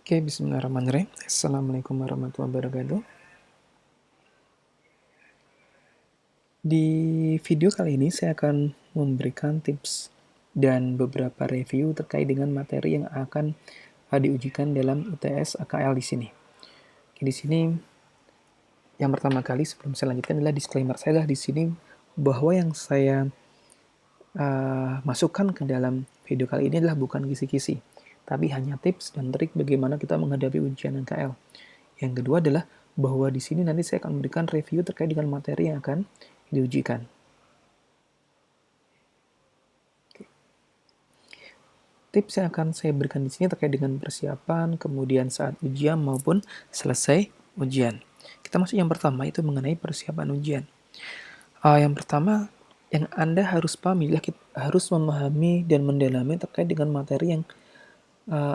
Oke, bismillahirrahmanirrahim. Assalamualaikum warahmatullahi wabarakatuh. Di video kali ini saya akan memberikan tips dan beberapa review terkait dengan materi yang akan diujikan dalam UTS AKL di sini. Oke, di sini yang pertama kali sebelum saya lanjutkan adalah disclaimer saya di sini bahwa yang saya masukkan ke dalam video kali ini adalah bukan kisi-kisi, tapi hanya tips dan trik bagaimana kita menghadapi ujian AKL. Yang kedua adalah bahwa di sini nanti saya akan memberikan review terkait dengan materi yang akan diujikan. Tips yang akan saya berikan di sini terkait dengan persiapan, kemudian saat ujian maupun selesai ujian. Kita masuk yang pertama, itu mengenai persiapan ujian. Yang pertama, yang Anda harus pahami adalah kita harus memahami dan mendalami terkait dengan materi yang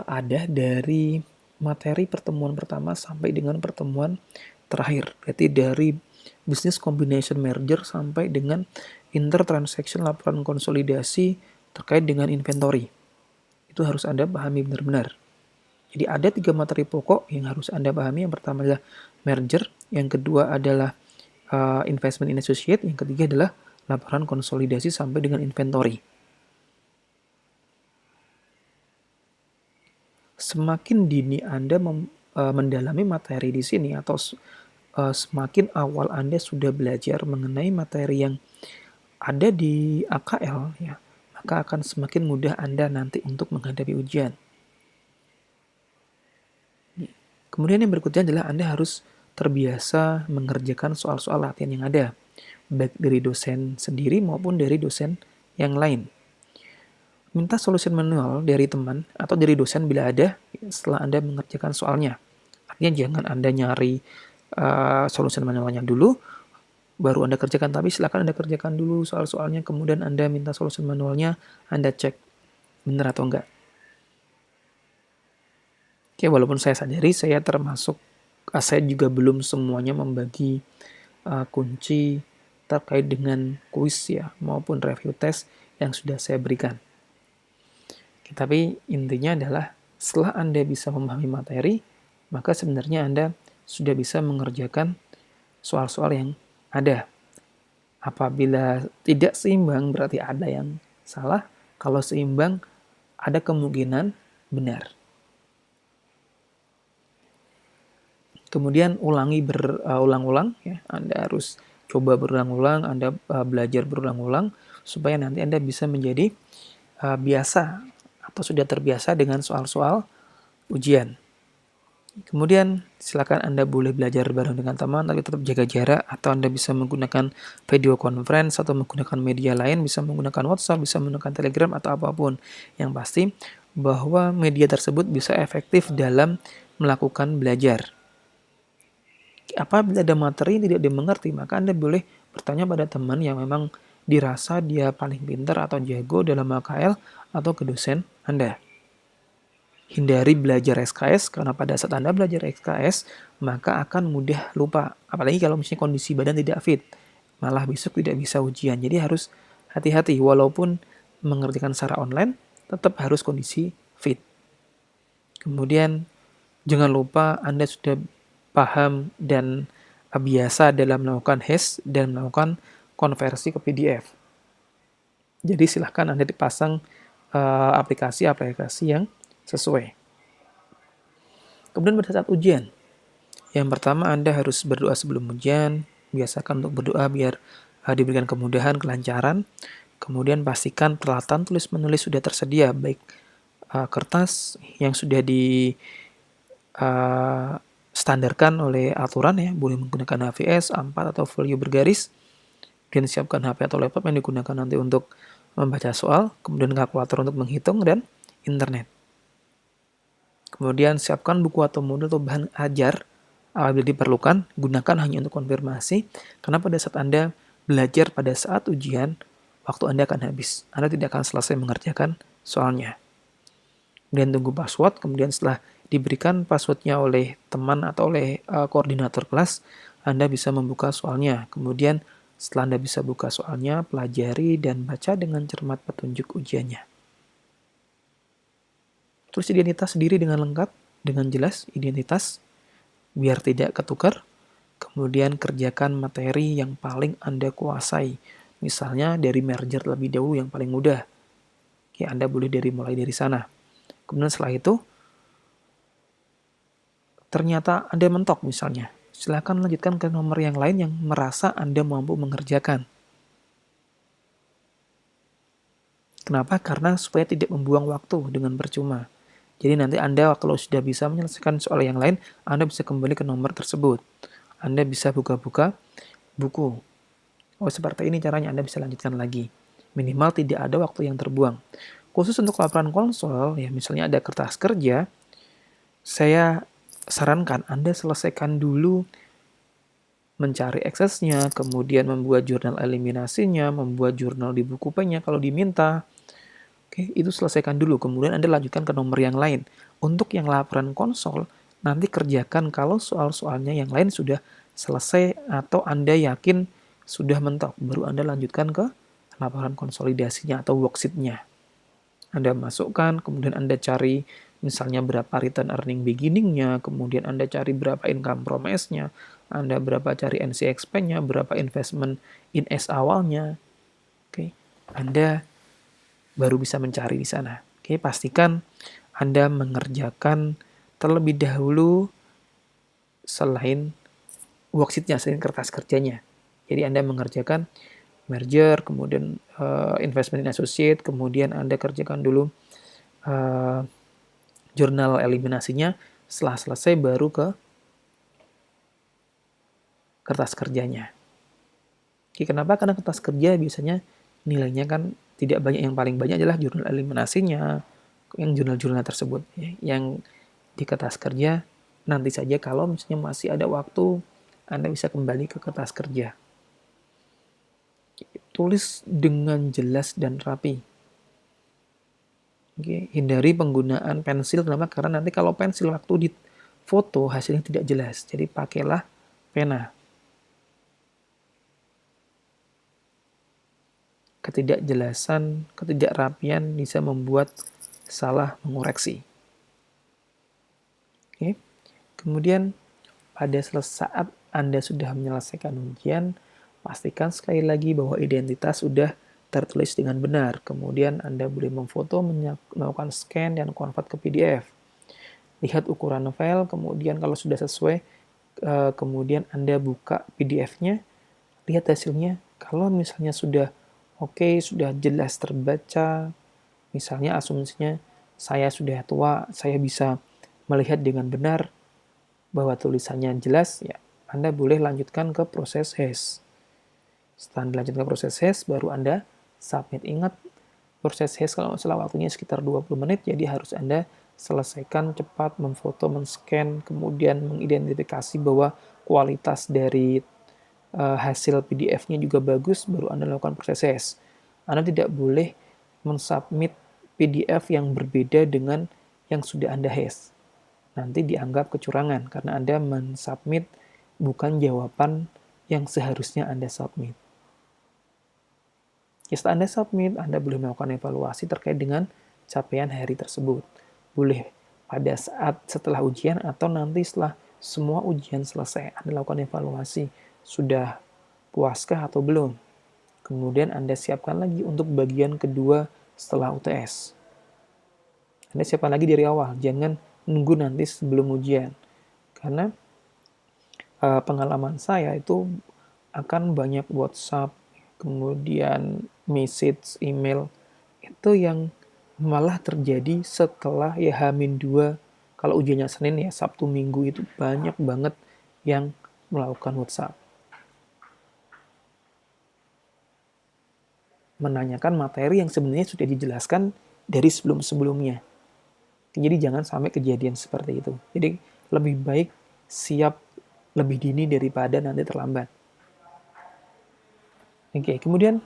ada dari materi pertemuan pertama sampai dengan pertemuan terakhir. Berarti dari business combination merger sampai dengan intertransaction laporan konsolidasi terkait dengan inventory. Itu harus Anda pahami benar-benar. Jadi ada 3 materi pokok yang harus Anda pahami. Yang pertama adalah merger, yang kedua adalah investment in associate, yang ketiga adalah laporan konsolidasi sampai dengan inventory. Semakin dini Anda mendalami materi di sini atau semakin awal Anda sudah belajar mengenai materi yang ada di AKL, ya, maka akan semakin mudah Anda nanti untuk menghadapi ujian. Kemudian yang berikutnya adalah Anda harus terbiasa mengerjakan soal-soal latihan yang ada, baik dari dosen sendiri maupun dari dosen yang lain. Minta solusi manual dari teman atau dari dosen bila ada setelah Anda mengerjakan soalnya. Artinya jangan Anda nyari solusi manualnya dulu, baru Anda kerjakan, tapi silakan Anda kerjakan dulu soal-soalnya, kemudian Anda minta solusi manualnya, Anda cek benar atau enggak. Oke, walaupun saya sadari saya juga belum semuanya membagi kunci terkait dengan kuis ya maupun review test yang sudah saya berikan. Oke, tapi intinya adalah setelah Anda bisa memahami materi, maka sebenarnya Anda sudah bisa mengerjakan soal-soal yang ada. Apabila tidak seimbang berarti ada yang salah, kalau seimbang ada kemungkinan benar. Kemudian ulangi berulang-ulang ya. Anda harus coba berulang-ulang, Anda belajar berulang-ulang supaya nanti Anda bisa menjadi biasa atau sudah terbiasa dengan soal-soal ujian. Kemudian silakan Anda boleh belajar bareng dengan teman tapi tetap jaga jarak, atau Anda bisa menggunakan video conference atau menggunakan media lain, bisa menggunakan WhatsApp, bisa menggunakan Telegram atau apapun. Yang pasti bahwa media tersebut bisa efektif dalam melakukan belajar. Apabila ada materi yang tidak dimengerti, maka Anda boleh bertanya pada teman yang memang dirasa dia paling pintar atau jago dalam AKL atau ke dosen Anda. Hindari belajar SKS, karena pada saat Anda belajar SKS, maka akan mudah lupa. Apalagi kalau misalnya kondisi badan tidak fit, malah besok tidak bisa ujian. Jadi harus hati-hati, walaupun mengerjakan secara online, tetap harus kondisi fit. Kemudian jangan lupa Anda sudah paham dan biasa dalam melakukan hash dan melakukan konversi ke PDF. Jadi silahkan Anda dipasang aplikasi-aplikasi yang sesuai. Kemudian pada saat ujian, yang pertama Anda harus berdoa sebelum ujian. Biasakan untuk berdoa biar diberikan kemudahan, kelancaran. Kemudian pastikan peralatan tulis-menulis sudah tersedia, baik kertas yang sudah di standarkan oleh aturan ya, boleh menggunakan HVS, A4 atau folio bergaris. Dan siapkan HP atau laptop yang digunakan nanti untuk membaca soal, kemudian kalkulator untuk menghitung, dan internet. Kemudian siapkan buku atau modul atau bahan ajar apabila diperlukan, gunakan hanya untuk konfirmasi, karena pada saat Anda belajar pada saat ujian, waktu Anda akan habis. Anda tidak akan selesai mengerjakan soalnya. Kemudian tunggu password, kemudian setelah diberikan passwordnya oleh teman atau oleh koordinator kelas, Anda bisa membuka soalnya. Kemudian setelah Anda bisa buka soalnya, pelajari dan baca dengan cermat petunjuk ujiannya. Tulis identitas diri dengan lengkap, dengan jelas identitas biar tidak ketukar. Kemudian kerjakan materi yang paling Anda kuasai. Misalnya dari merger lebih dahulu yang paling mudah. Oke, Anda boleh mulai dari sana. Kemudian setelah itu, ternyata Anda mentok misalnya. Silakan lanjutkan ke nomor yang lain yang merasa Anda mampu mengerjakan. Kenapa? Karena supaya tidak membuang waktu dengan percuma. Jadi nanti Anda kalau sudah bisa menyelesaikan soal yang lain, Anda bisa kembali ke nomor tersebut. Anda bisa buka-buka buku. Oh, seperti ini caranya Anda bisa lanjutkan lagi. Minimal tidak ada waktu yang terbuang. Khusus untuk laporan konsol, ya misalnya ada kertas kerja, saya sarankan Anda selesaikan dulu mencari aksesnya, kemudian membuat jurnal eliminasinya, membuat jurnal di buku pennya kalau diminta. Oke, itu selesaikan dulu, kemudian Anda lanjutkan ke nomor yang lain. Untuk yang laporan konsol, nanti kerjakan kalau soal-soalnya yang lain sudah selesai atau Anda yakin sudah mentok, baru Anda lanjutkan ke laporan konsolidasinya atau worksheet-nya. Anda masukkan, kemudian Anda cari misalnya berapa return earning beginning-nya, kemudian Anda cari berapa income promise-nya, Anda berapa cari NC expense-nya, berapa investment in S awalnya. Oke, Anda baru bisa mencari di sana. Oke, pastikan Anda mengerjakan terlebih dahulu selain worksheet-nya, selain kertas kerjanya. Jadi Anda mengerjakan merger, kemudian investment in associate, kemudian Anda kerjakan dulu jurnal eliminasinya. Setelah selesai baru ke kertas kerjanya. Oke, kenapa? Karena kertas kerja biasanya nilainya kan tidak banyak, yang paling banyak adalah jurnal eliminasinya, yang jurnal-jurnal tersebut. Yang di kertas kerja nanti saja kalau misalnya masih ada waktu, Anda bisa kembali ke kertas kerja. Tulis dengan jelas dan rapi. Oke, hindari penggunaan pensil. Kenapa? Karena nanti kalau pensil waktu di foto hasilnya tidak jelas. Jadi pakailah pena. Ketidakjelasan, ketidakrapian bisa membuat salah mengoreksi. Oke. Kemudian pada saat Anda sudah menyelesaikan ujian, pastikan sekali lagi bahwa identitas sudah tertulis dengan benar. Kemudian Anda boleh memfoto, melakukan scan, dan convert ke PDF. Lihat ukuran file, kemudian kalau sudah sesuai, kemudian Anda buka PDF-nya, lihat hasilnya. Kalau misalnya sudah oke, sudah jelas terbaca, misalnya asumsinya saya sudah tua, saya bisa melihat dengan benar bahwa tulisannya jelas, ya Anda boleh lanjutkan ke proses hash. Setelah dilanjutkan ke proses hash, baru Anda submit. Ingat, proses hash kalau salah waktunya sekitar 20 menit, jadi harus Anda selesaikan cepat, memfoto, men-scan, kemudian mengidentifikasi bahwa kualitas dari hasil PDF-nya juga bagus, baru Anda lakukan proses hash. Anda tidak boleh mensubmit PDF yang berbeda dengan yang sudah Anda hash. Nanti dianggap kecurangan karena Anda mensubmit bukan jawaban yang seharusnya Anda submit. Setelah Anda submit, Anda boleh melakukan evaluasi terkait dengan capaian hari tersebut. Boleh pada saat setelah ujian atau nanti setelah semua ujian selesai, Anda lakukan evaluasi. Sudah puaskah atau belum? Kemudian Anda siapkan lagi untuk bagian kedua setelah UTS. Anda siapkan lagi dari awal, jangan nunggu nanti sebelum ujian. Karena pengalaman saya itu akan banyak WhatsApp, kemudian message, email, itu yang malah terjadi setelah ya H-2, kalau ujiannya Senin ya Sabtu Minggu itu banyak banget yang melakukan WhatsApp. Menanyakan materi yang sebenarnya sudah dijelaskan dari sebelum-sebelumnya. Jadi jangan sampai kejadian seperti itu. Jadi lebih baik siap lebih dini daripada nanti terlambat. Oke, kemudian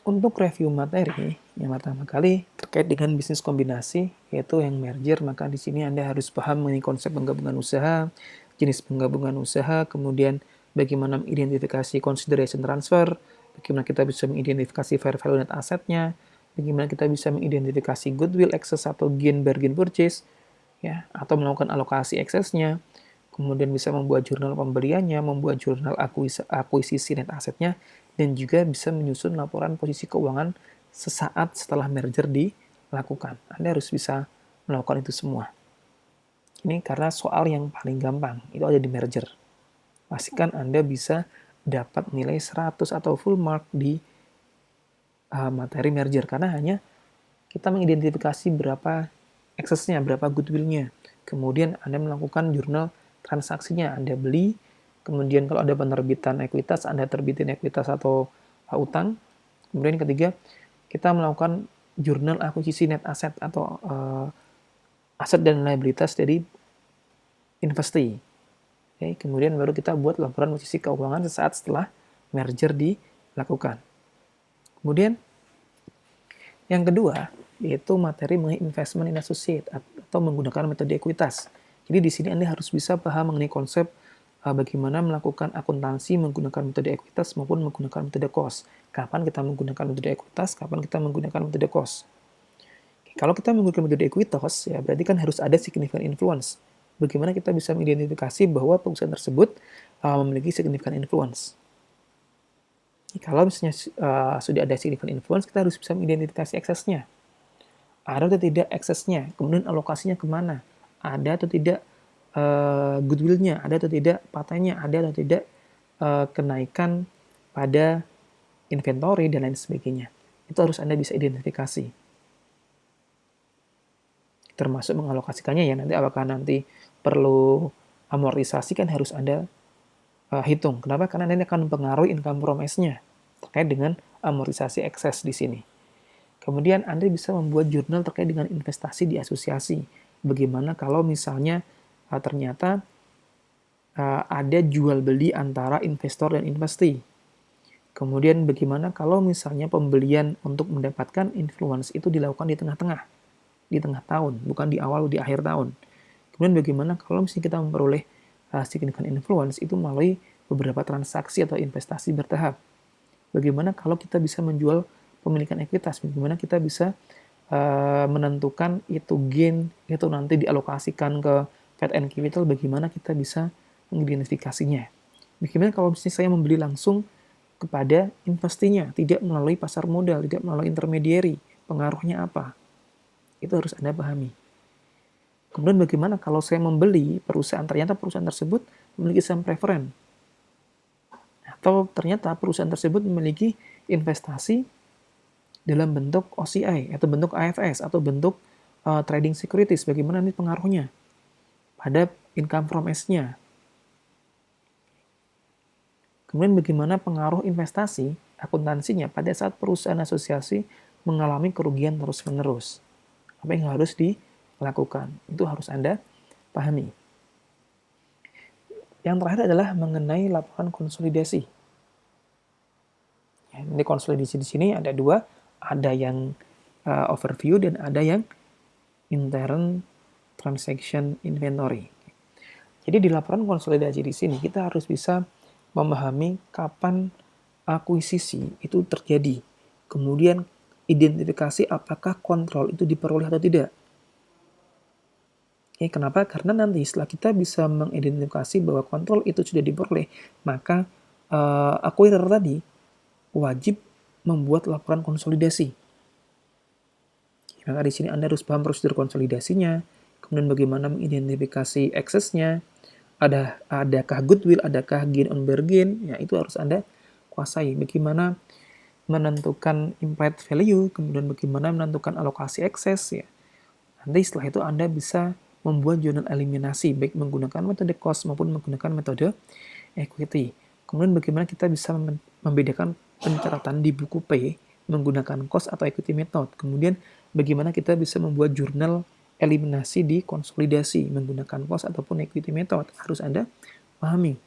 untuk review materi, yang pertama kali terkait dengan bisnis kombinasi, yaitu yang merger, maka di sini Anda harus paham mengenai konsep penggabungan usaha, jenis penggabungan usaha, kemudian bagaimana mengidentifikasi consideration transfer, bagaimana kita bisa mengidentifikasi fair value net asetnya, bagaimana kita bisa mengidentifikasi goodwill excess atau gain bargain purchase, ya, atau melakukan alokasi eksesnya, kemudian bisa membuat jurnal pembeliannya, membuat jurnal akuisisi net asetnya, dan juga bisa menyusun laporan posisi keuangan sesaat setelah merger dilakukan. Anda harus bisa melakukan itu semua. Ini karena soal yang paling gampang, itu ada di merger. Pastikan Anda bisa dapat nilai 100 atau full mark di materi merger, karena hanya kita mengidentifikasi berapa eksesnya, berapa goodwill-nya. Kemudian Anda melakukan jurnal transaksinya, Anda beli, kemudian kalau ada penerbitan ekuitas, Anda terbitin ekuitas atau utang. Kemudian ketiga, kita melakukan jurnal akuisisi net aset atau aset dan liabilitas dari investee. Oke, kemudian baru kita buat laporan posisi keuangan sesaat setelah merger dilakukan. Kemudian yang kedua, yaitu materi mengenai investment in associate atau menggunakan metode ekuitas. Jadi di sini Anda harus bisa paham mengenai konsep bagaimana melakukan akuntansi menggunakan metode ekuitas maupun menggunakan metode cost. Kapan kita menggunakan metode ekuitas, kapan kita menggunakan metode cost. Kalau kita menggunakan metode ekuitas, ya berarti kan harus ada significant influence. Bagaimana kita bisa mengidentifikasi bahwa perusahaan tersebut memiliki significant influence. Kalau misalnya sudah ada significant influence, kita harus bisa mengidentifikasi eksesnya. Ada atau tidak eksesnya, kemudian alokasinya kemana, ada atau tidak goodwill-nya, ada atau tidak patentnya, ada atau tidak kenaikan pada inventory, dan lain sebagainya. Itu harus Anda bisa identifikasi. Termasuk mengalokasikannya ya, nanti apakah nanti perlu amortisasi kan harus Anda hitung. Kenapa? Karena ini akan mempengaruhi income from S-nya terkait dengan amortisasi ekses di sini. Kemudian Anda bisa membuat jurnal terkait dengan investasi di asosiasi. Bagaimana kalau misalnya ternyata ada jual beli antara investor dan investee. Kemudian bagaimana kalau misalnya pembelian untuk mendapatkan influence itu dilakukan di tengah-tengah, di tengah tahun, bukan di awal di akhir tahun. Kemudian bagaimana kalau misalnya kita memperoleh significant influence itu melalui beberapa transaksi atau investasi bertahap. Bagaimana kalau kita bisa menjual pemilikan ekuitas, bagaimana kita bisa menentukan itu gain, itu nanti dialokasikan ke Fed and Capital, bagaimana kita bisa mengidentifikasinya. Bagaimana kalau misalnya saya membeli langsung kepada investinya, tidak melalui pasar modal, tidak melalui intermediary, pengaruhnya apa? Itu harus Anda pahami. Kemudian bagaimana kalau saya membeli perusahaan, ternyata perusahaan tersebut memiliki saham preferen, atau ternyata perusahaan tersebut memiliki investasi dalam bentuk OCI, atau bentuk AFS, atau bentuk trading securities, bagaimana ini pengaruhnya pada income from S-nya. Kemudian bagaimana pengaruh investasi, akuntansinya pada saat perusahaan asosiasi mengalami kerugian terus-menerus. Apa yang harus dilakukan? Itu harus Anda pahami. Yang terakhir adalah mengenai laporan konsolidasi. Ya, ini konsolidasi di sini ada dua, ada yang overview dan ada yang intern transaction inventory. Jadi di laporan konsolidasi di sini kita harus bisa memahami kapan akuisisi itu terjadi. Kemudian identifikasi apakah kontrol itu diperoleh atau tidak. Kenapa? Karena nanti setelah kita bisa mengidentifikasi bahwa kontrol itu sudah diperoleh, maka acquirer tadi wajib membuat laporan konsolidasi. Maka di sini Anda harus paham prosedur konsolidasinya, kemudian bagaimana mengidentifikasi eksesnya, adakah goodwill, adakah gain on bargain, ya itu harus Anda kuasai. Bagaimana menentukan implied value, kemudian bagaimana menentukan alokasi ekses, ya. Nanti setelah itu Anda bisa membuat jurnal eliminasi, baik menggunakan metode cost maupun menggunakan metode equity. Kemudian bagaimana kita bisa membedakan pencatatan di buku P menggunakan cost atau equity method. Kemudian bagaimana kita bisa membuat jurnal eliminasi di konsolidasi menggunakan cost ataupun equity method. Harus Anda pahami.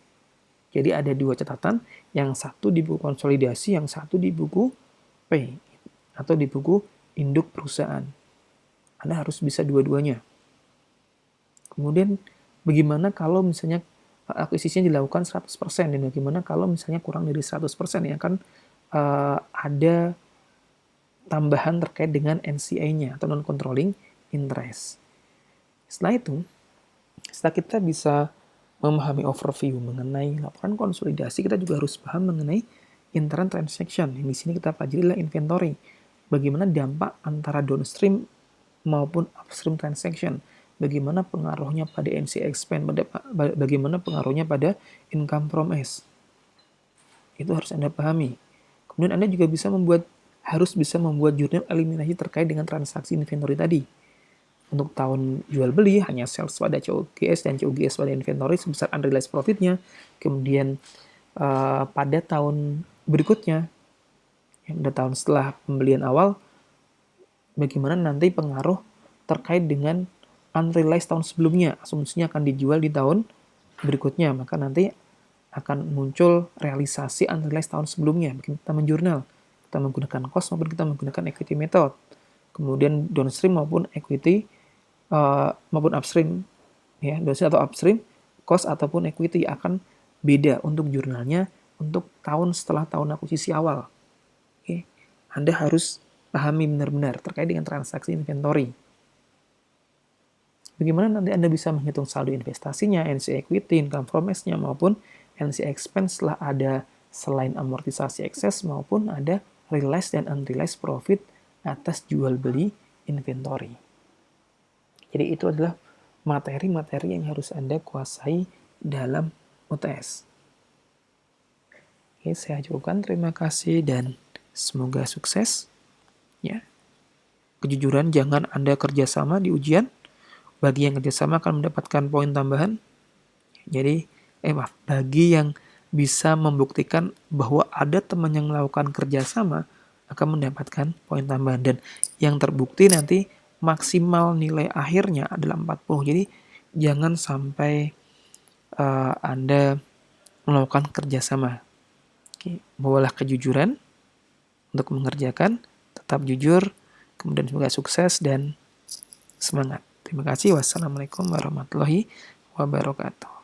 Jadi ada dua catatan, yang satu di buku konsolidasi, yang satu di buku P atau di buku induk perusahaan. Anda harus bisa dua-duanya. Kemudian bagaimana kalau misalnya akuisisinya dilakukan 100% dan bagaimana kalau misalnya kurang dari 100%, ya kan ada tambahan terkait dengan NCI-nya atau non-controlling interest. Setelah itu, setelah kita bisa memahami overview mengenai laporan konsolidasi, kita juga harus paham mengenai interim transaction. Yang di sini kita pelajari adalah inventory. Bagaimana dampak antara downstream maupun upstream transaction. Bagaimana pengaruhnya pada NC expense, bagaimana pengaruhnya pada income from S. Itu harus Anda pahami. Kemudian Anda juga harus bisa membuat jurnal eliminasi terkait dengan transaksi inventory tadi. Untuk tahun jual beli hanya sales pada COGS dan COGS pada inventory sebesar unrealized profitnya. Kemudian pada tahun berikutnya, pada tahun setelah pembelian awal, bagaimana nanti pengaruh terkait dengan unrealized tahun sebelumnya. Asumsinya akan dijual di tahun berikutnya, maka nanti akan muncul realisasi unrealized tahun sebelumnya. Kita menjurnal, kita menggunakan cost maupun kita menggunakan equity method. Kemudian downstream maupun equity maupun upstream, ya, downstream atau upstream, cost ataupun equity akan beda untuk jurnalnya untuk tahun setelah tahun akuisisi awal. Oke. Anda harus pahami benar-benar terkait dengan transaksi inventory. Bagaimana nanti Anda bisa menghitung saldo investasinya, NC equity, income from S-nya, maupun NC expense setelah ada selain amortisasi ekses maupun ada realized dan unrealized profit atas jual beli inventory. Jadi itu adalah materi-materi yang harus Anda kuasai dalam UTS. Oke, saya ajukan terima kasih dan semoga sukses. Ya. Kejujuran, jangan Anda kerjasama di ujian. Bagi yang kerjasama akan mendapatkan poin tambahan. Jadi, bagi yang bisa membuktikan bahwa ada teman yang melakukan kerjasama akan mendapatkan poin tambahan. Dan yang terbukti nanti maksimal nilai akhirnya adalah 40. Jadi jangan sampai Anda melakukan kerjasama. Oke, bawalah kejujuran untuk mengerjakan, tetap jujur, kemudian semoga sukses dan semangat. Terima kasih. Wassalamualaikum warahmatullahi wabarakatuh.